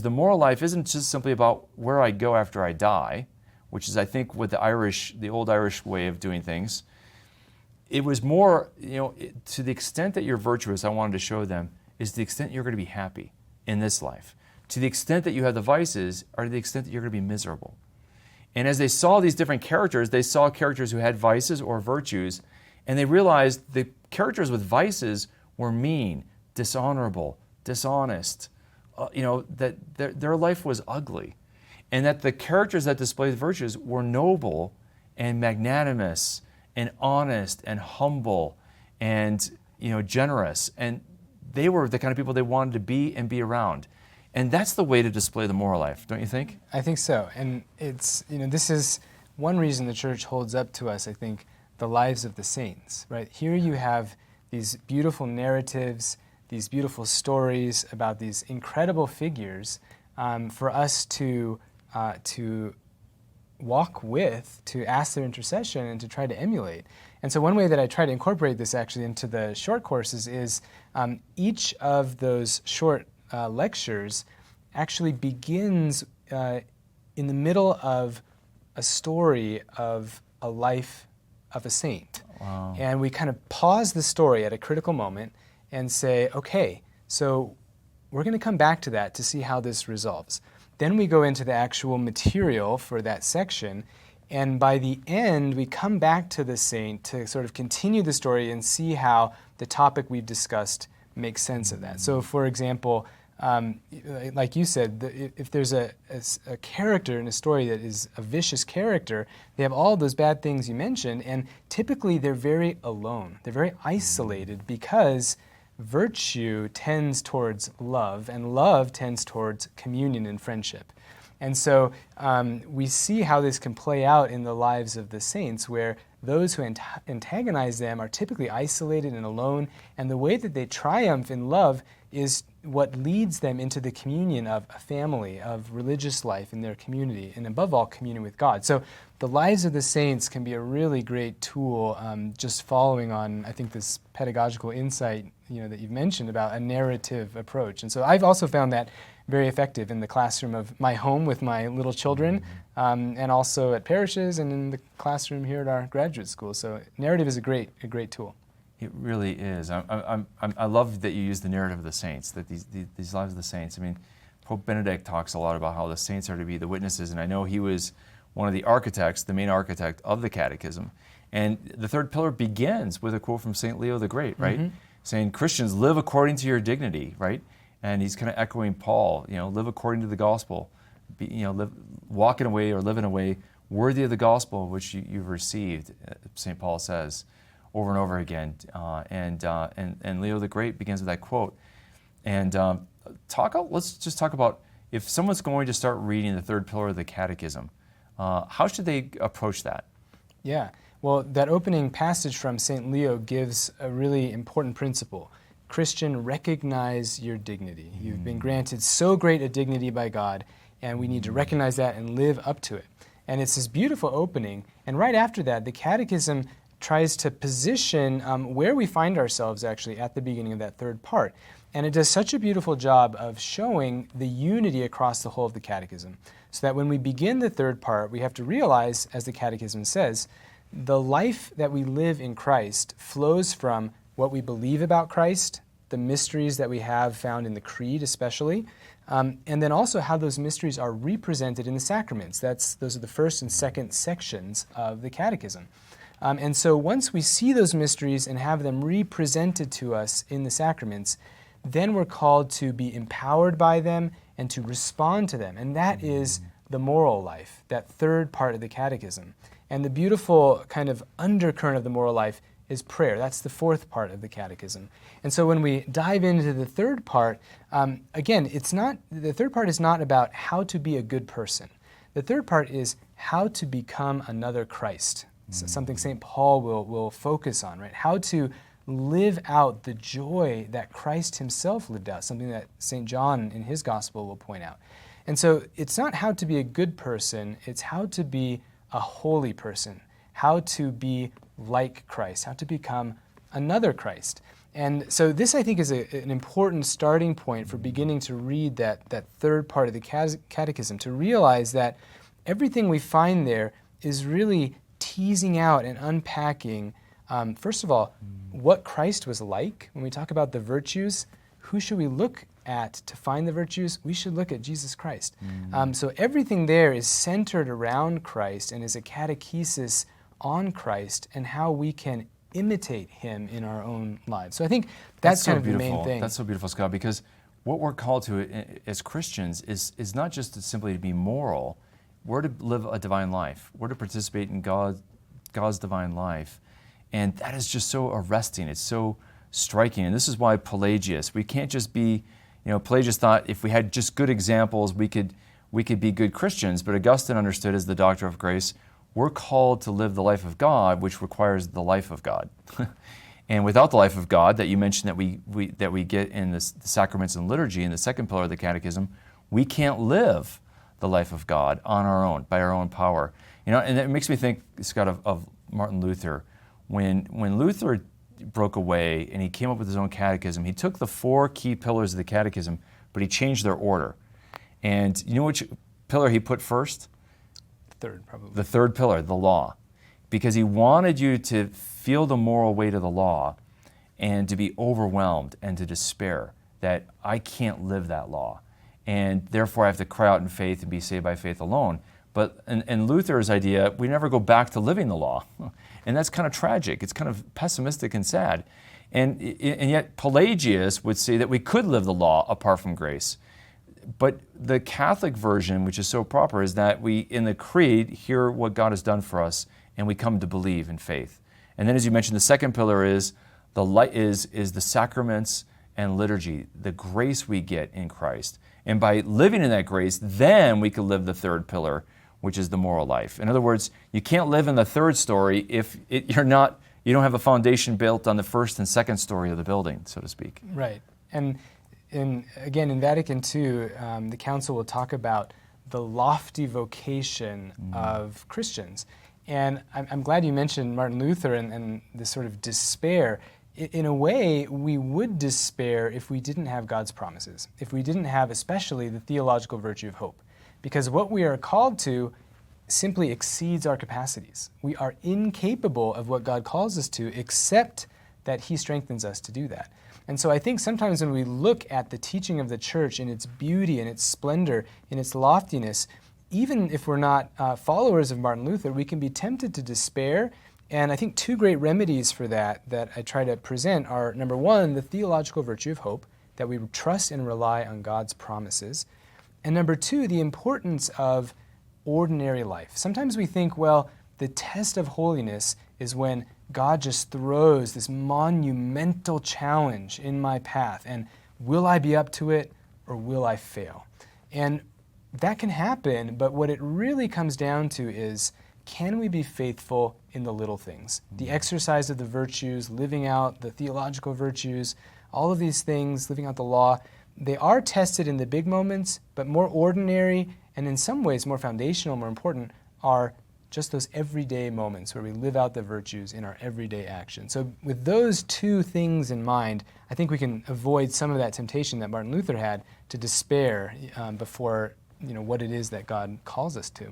The moral life isn't just simply about where I go after I die, which is, I think, what the old Irish way of doing things. It was more, to the extent that you're virtuous, I wanted to show them, is the extent you're going to be happy in this life. To the extent that you have the vices, are to the extent that you're going to be miserable. And as they saw these different characters, they saw characters who had vices or virtues, and they realized the characters with vices were mean, dishonorable, dishonest, that their life was ugly. And that the characters that displayed virtues were noble and magnanimous and honest and humble and generous. And they were the kind of people they wanted to be and be around. And that's the way to display the moral life, don't you think? I think so. And it's, this is one reason the church holds up to us, I think, the lives of the saints, right? Here you have these beautiful narratives, these beautiful stories about these incredible figures for us to walk with, to ask their intercession, and to try to emulate. And so one way that I try to incorporate this actually into the short courses is each of those short lectures actually begins in the middle of a story of a life of a saint. Wow. And we kind of pause the story at a critical moment and say, okay, so we're going to come back to that to see how this resolves. Then we go into the actual material for that section, and by the end, we come back to the saint to sort of continue the story and see how the topic we've discussed makes sense of that. So, for example, like you said, if there's a character in a story that is a vicious character, they have all those bad things you mentioned, and typically they're very alone. They're very isolated because virtue tends towards love, and love tends towards communion and friendship. And so we see how this can play out in the lives of the saints, where those who antagonize them are typically isolated and alone, and the way that they triumph in love is what leads them into the communion of a family, of religious life in their community, and above all, communion with God. So the lives of the saints can be a really great tool, just following on, I think, this pedagogical insight that you've mentioned about a narrative approach. And so I've also found that very effective in the classroom of my home with my little children, and also at parishes and in the classroom here at our graduate school. So narrative is a great tool. It really is. I love that you use the narrative of the saints, that these lives of the saints. I mean, Pope Benedict talks a lot about how the saints are to be the witnesses, and I know he was one of the architects, the main architect of the Catechism. And the third pillar begins with a quote from St. Leo the Great, right? Mm-hmm. Saying, Christians, live according to your dignity, right? And he's kind of echoing Paul, live according to the gospel, walk in a way or live in a way worthy of the gospel which you've received, St. Paul says over and over again. And Leo the Great begins with that quote. And let's just talk about, if someone's going to start reading the third pillar of the Catechism, how should they approach that? Yeah, well, that opening passage from St. Leo gives a really important principle. Christian, recognize your dignity. You've been granted so great a dignity by God, and we need to recognize that and live up to it. And it's this beautiful opening. And right after that, the Catechism tries to position where we find ourselves actually at the beginning of that third part. And it does such a beautiful job of showing the unity across the whole of the Catechism. So that when we begin the third part, we have to realize, as the Catechism says, the life that we live in Christ flows from what we believe about Christ, the mysteries that we have found in the Creed especially, and then also how those mysteries are represented in the sacraments. Those are the first and second sections of the Catechism. And so once we see those mysteries and have them represented to us in the sacraments, then we're called to be empowered by them and to respond to them. And that is the moral life, that third part of the Catechism. And the beautiful kind of undercurrent of the moral life is prayer. That's the fourth part of the Catechism. And so when we dive into the third part, again, the third part is not about how to be a good person. The third part is how to become another Christ. So something St. Paul will focus on, right? How to live out the joy that Christ himself lived out, something that St. John in his gospel will point out. And so it's not how to be a good person, it's how to be a holy person, how to be like Christ, how to become another Christ. And so this, I think, is an important starting point for beginning to read that third part of the Catechism, to realize that everything we find there is really teasing out and unpacking, first of all, what Christ was like. When we talk about the virtues, who should we look at to find the virtues? We should look at Jesus Christ. So everything there is centered around Christ and is a catechesis on Christ and how we can imitate him in our own lives. So I think that's kind of the main thing. That's so beautiful, Scott, because what we're called to as Christians is not just simply to be moral. We're to live a divine life. We're to participate in God's divine life. And that is just so arresting. It's so striking. And this is why Pelagius, we can't just be, Pelagius thought if we had just good examples, we could be good Christians. But Augustine understood as the doctor of grace, we're called to live the life of God, which requires the life of God. And without the life of God that you mentioned that we get in the sacraments and liturgy, in the second pillar of the Catechism, we can't live the life of God on our own, by our own power. And it makes me think, Scott, of Martin Luther. When Luther broke away and he came up with his own catechism, he took the 4 key pillars of the Catechism, but he changed their order. And you know which pillar he put first? Third, probably. The third pillar, the law. Because he wanted you to feel the moral weight of the law and to be overwhelmed and to despair that I can't live that law. And therefore I have to cry out in faith and be saved by faith alone. But in Luther's idea, we never go back to living the law. And that's kind of tragic. It's kind of pessimistic and sad. And yet Pelagius would say that we could live the law apart from grace. But the Catholic version, which is so proper, is that we, in the Creed, hear what God has done for us, and we come to believe in faith. And then, as you mentioned, the second pillar is the sacraments and liturgy, the grace we get in Christ. And by living in that grace, then we can live the third pillar, which is the moral life. In other words, you can't live in the third story if you don't have a foundation built on the first and second story of the building, so to speak. Right. And again, in Vatican II, the Council will talk about the lofty vocation of Christians. And I'm glad you mentioned Martin Luther and this sort of despair. In a way, we would despair if we didn't have God's promises, if we didn't have especially the theological virtue of hope. Because what we are called to simply exceeds our capacities. We are incapable of what God calls us to, except that he strengthens us to do that. And so I think sometimes when we look at the teaching of the church in its beauty and its splendor, in its loftiness, even if we're not followers of Martin Luther, we can be tempted to despair. And I think 2 great remedies for that I try to present are, number 1, the theological virtue of hope, that we trust and rely on God's promises. And number 2, the importance of ordinary life. Sometimes we think, well, the test of holiness is when God just throws this monumental challenge in my path, and will I be up to it or will I fail? And that can happen, but what it really comes down to is, can we be faithful in the little things? The exercise of the virtues, living out the theological virtues, all of these things, living out the law, they are tested in the big moments, but more ordinary and in some ways more foundational, more important, are just those everyday moments where we live out the virtues in our everyday action. So with those 2 things in mind, I think we can avoid some of that temptation that Martin Luther had to despair before what it is that God calls us to.